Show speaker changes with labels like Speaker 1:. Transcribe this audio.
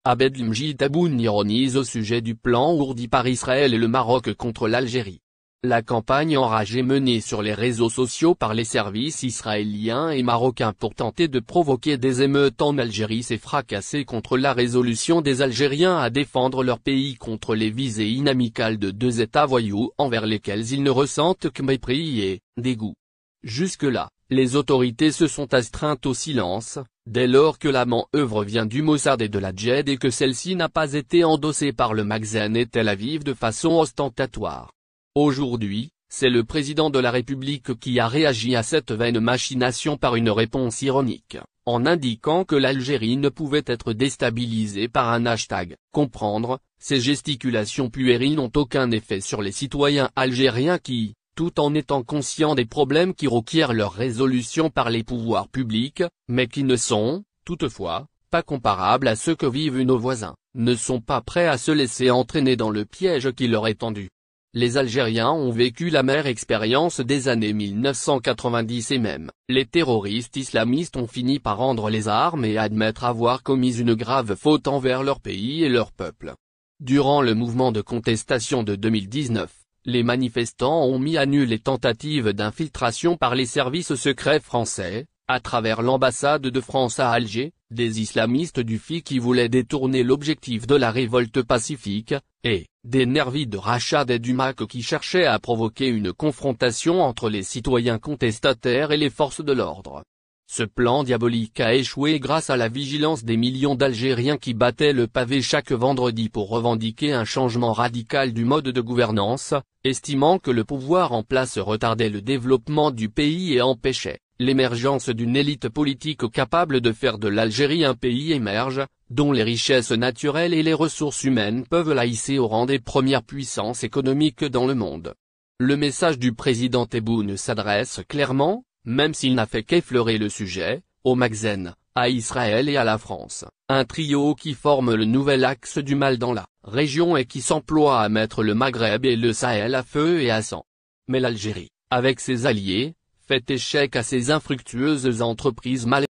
Speaker 1: Abdelmjid Tebboune ironise au sujet du plan ourdi par Israël et le Maroc contre l'Algérie. La campagne enragée menée sur les réseaux sociaux par les services israéliens et marocains pour tenter de provoquer des émeutes en Algérie s'est fracassée contre la résolution des Algériens à défendre leur pays contre les visées inamicales de deux États voyous envers lesquels ils ne ressentent que mépris et dégoût. Jusque-là, les autorités se sont astreintes au silence, dès lors que la manœuvre vient du Mossad et de la Djed et que celle-ci n'a pas été endossée par le Makhzen et Tel Aviv de façon ostentatoire. Aujourd'hui, c'est le président de la République qui a réagi à cette vaine machination par une réponse ironique, en indiquant que l'Algérie ne pouvait être déstabilisée par un hashtag. Comprendre, ces gesticulations puériles n'ont aucun effet sur les citoyens algériens qui, tout en étant conscients des problèmes qui requièrent leur résolution par les pouvoirs publics, mais qui ne sont, toutefois, pas comparables à ceux que vivent nos voisins, ne sont pas prêts à se laisser entraîner dans le piège qui leur est tendu. Les Algériens ont vécu l'amère expérience des années 1990 et même, les terroristes islamistes ont fini par rendre les armes et admettre avoir commis une grave faute envers leur pays et leur peuple. Durant le mouvement de contestation de 2019, les manifestants ont mis à nu les tentatives d'infiltration par les services secrets français, à travers l'ambassade de France à Alger, des islamistes du FI qui voulaient détourner l'objectif de la révolte pacifique, et des nervis de Rachad et du MAC qui cherchaient à provoquer une confrontation entre les citoyens contestataires et les forces de l'ordre. Ce plan diabolique a échoué grâce à la vigilance des millions d'Algériens qui battaient le pavé chaque vendredi pour revendiquer un changement radical du mode de gouvernance, estimant que le pouvoir en place retardait le développement du pays et empêchait l'émergence d'une élite politique capable de faire de l'Algérie un pays émerge, dont les richesses naturelles et les ressources humaines peuvent la hisser au rang des premières puissances économiques dans le monde. Le message du président Tebboune s'adresse clairement, même s'il n'a fait qu'effleurer le sujet, au Makhzen, à Israël et à la France, un trio qui forme le nouvel axe du mal dans la région et qui s'emploie à mettre le Maghreb et le Sahel à feu et à sang. Mais l'Algérie, avec ses alliés, fait échec à ses infructueuses entreprises mal